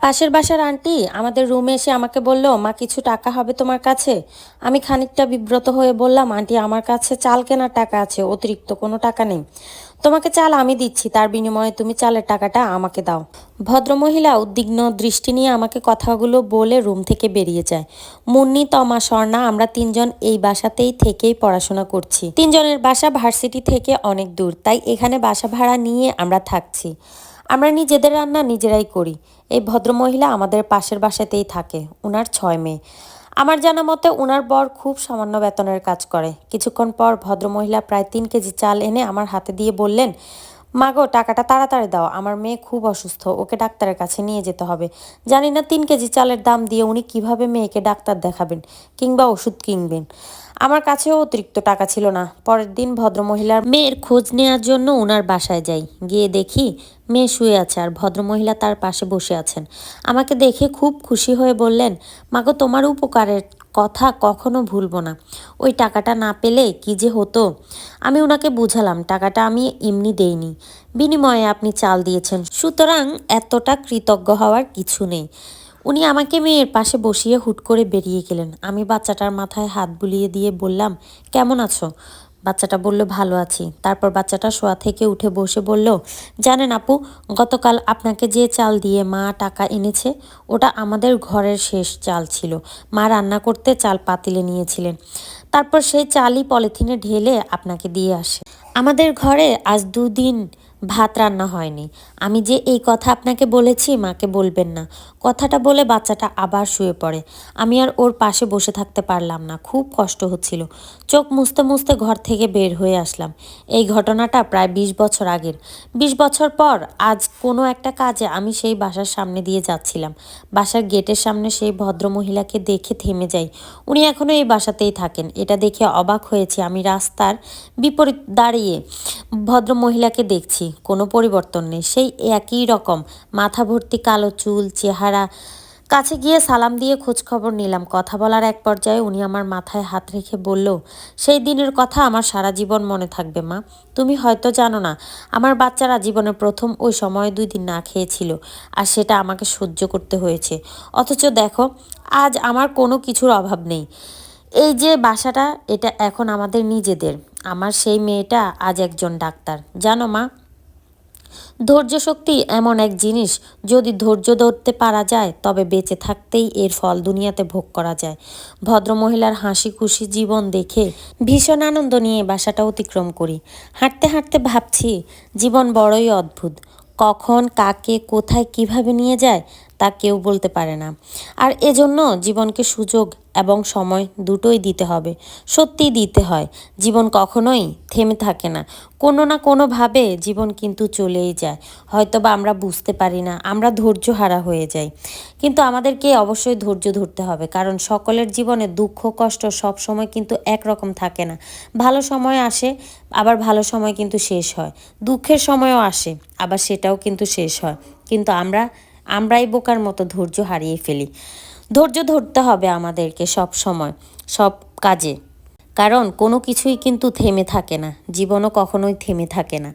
পাশের বাসার আন্টি আমাদের রুমে এসে আমাকে বলল, মা কিছু টাকা হবে তোমার কাছে? আমি খানিকটা বিব্রত হয়ে বললাম, আন্টি আমার কাছে চাল কেনার টাকা আছে, অতিরিক্ত কোনো টাকা নেই। তোমাকে চাল আমি দিচ্ছি, তার বিনিময়ে তুমি চালের টাকাটা আমাকে দাও। ভদ্রমহিলা উদ্বিগ্ন দৃষ্টি নিয়ে আমাকে কথাগুলো বলে রুম থেকে বেরিয়ে যায়। মুন্নি, তমা, স্বর্ণা আমরা তিনজন এই বাসাতেই থেকেই পড়াশোনা করছি। তিনজনের বাসা ভার্সিটি থেকে অনেক দূর, তাই এখানে বাসা ভাড়া নিয়ে আমরা থাকছি। আমরা নিজেদের রান্না নিজেরাই করি। এই ভদ্রমহিলা আমাদের পাশের বাসাতেই থাকে। উনার 6 মেয়ে। আমার জানা মতে উনার বর খুব সামান্য বেতনের কাজ করে। কিছুক্ষণ পর ভদ্রমহিলা প্রায় 3 কেজি চাল এনে আমার হাতে দিয়ে বললেন, মাগো টাকাটা তাড়াতাড়ি দাও, আমার মেয়ে খুব অসুস্থ, ওকে ডাক্তারের কাছে নিয়ে যেতে হবে। জানি না 3 কেজি চালের দাম দিয়ে উনি কিভাবে মেয়েকে ডাক্তার দেখাবেন কিংবা ওষুধ কিনবেন। আমার কাছেও অতিরিক্ত টাকা ছিল না। পরের দিন ভদ্রমহিলার মেয়ের খোঁজ নেওয়ার জন্য ওনার বাসায় যাই। গিয়ে দেখি মেয়ে শুয়ে আছে আর ভদ্রমহিলা তার পাশে বসে আছেন। আমাকে দেখে খুব খুশি হয়ে বললেন, মাগো তোমার উপকারের কথা কখনো ভুলবো না। ওই টাকাটা না পেলে কি যে হতো। আমি ওনাকে বুঝালাম টাকাটা আমি এমনি দেইনি, বিনিময়ে আপনি চাল দিয়েছেন, সুতরাং এতটা কৃতজ্ঞ হওয়ার কিছু নেই। উনি আমাকে মেয়ের পাশে বসিয়ে হুট করে বেরিয়ে গেলেন। আমি বাচ্চাটার মাথায় হাত বুলিয়ে দিয়ে বললাম, কেমন আছো? বাচ্চাটা বলল, ভালো আছি। তারপর বাচ্চাটা শোয়া থেকে উঠে বসে বলল, জানেন আপু, গতকাল আপনাকে যে চাল দিয়ে মা টাকা এনেছে ওটা আমাদের ঘরের শেষ চাল ছিল। মা রান্না করতে চাল পাতিলে নিয়েছিলেন, তারপর সেই চালই পলিথিনে ঢেলে আপনাকে দিয়ে আসে। আমাদের ঘরে আজ 2 দিন ভাত রান্না হয়নি। আমি যে এই কথা আপনাকে বলেছি মাকে বলবেন না। কথাটা বলে বাচ্চাটা আবার শুয়ে পড়ে। আমি আর ওর পাশে বসে থাকতে পারলাম না, খুব কষ্ট হচ্ছিল। চোখ মুছতে মুছতে ঘর থেকে বের হয়ে আসলাম। এই ঘটনাটা প্রায় 20 বছর আগের। 20 বছর পর আজ কোনো একটা কাজে আমি সেই বাসার সামনে দিয়ে যাচ্ছিলাম। বাসার গেটের সামনে সেই ভদ্রমহিলাকে দেখে থেমে যাই। উনি এখনও এই বাসাতেই থাকেন। এটা দেখে অবাক হয়েছি। আমি রাস্তার বিপরীত দাঁড়িয়ে ভদ্রমহিলাকে দেখছি, কোনো পরিবর্তন নেই, সেই একই রকম মাথা ভর্তি কালো চুল, চেহারা। কাছে গিয়ে সালাম দিয়ে খোঁজ খবর নিলাম। কথা বলার এক পর্যায়ে উনি আমার মাথায় হাত রেখে বলল, সেই দিনের কথা আমার সারা জীবন মনে থাকবে মা। তুমি হয়তো জানো না, আমার বাচ্চারা জীবনের প্রথম ওই সময় 2 দিন না খেয়েছিল, আর সেটা আমাকে সহ্য করতে হয়েছে। অথচ দেখো, আজ আমার কোনো কিছুর অভাব নেই। এই যে বাসাটা, এটা এখন আমাদের নিজেদের। আমার সেই মেয়েটা আজ একজন ডাক্তার। জানো মা, ধৈর্য শক্তি এমন এক জিনিস, যদি ধৈর্য ধরতে পারা যায় তবে বেঁচে থাকতেই এর ফল দুনিয়াতে ভোগ করা যায়। ভদ্রমহিলার হাসি খুশি জীবন দেখে ভীষণ আনন্দ নিয়ে বাসাটা অতিক্রম করি। হাঁটতে হাঁটতে ভাবছি, জীবন বড়ই অদ্ভুত। কখন কাকে কোথায় কিভাবে নিয়ে যায় তা কেউ বলতে পারে না। আর এজন্য জীবনকে সুযোগ এবং সময় দুটোই দিতে হবে। সত্যিই দিতে হয়। জীবন কখনোই থেমে থাকে না। কোনো না কোনোভাবে জীবন কিন্তু চলেই যায়। হয়তোবা আমরা বুঝতে পারি না, আমরা ধৈর্যহারা হয়ে যাই। কিন্তু আমাদেরকে অবশ্যই ধৈর্য ধরতে হবে, কারণ সকলের জীবনে দুঃখ কষ্ট সব সময় কিন্তু একরকম থাকে না। ভালো সময় আসে, আবার ভালো সময় কিন্তু শেষ হয়। দুঃখের সময়ও আসে, আবার সেটাও কিন্তু শেষ হয়। কিন্তু আমরাই বোকার মতো ধৈর্য হারিয়ে ফেলি। ধৈর্য ধরতে হবে আমাদেরকে সব সময়, সব কাজে, কারণ কোনো কিছুই কিন্তু থেমে থাকে না। জীবনও কখনোই থেমে থাকে না।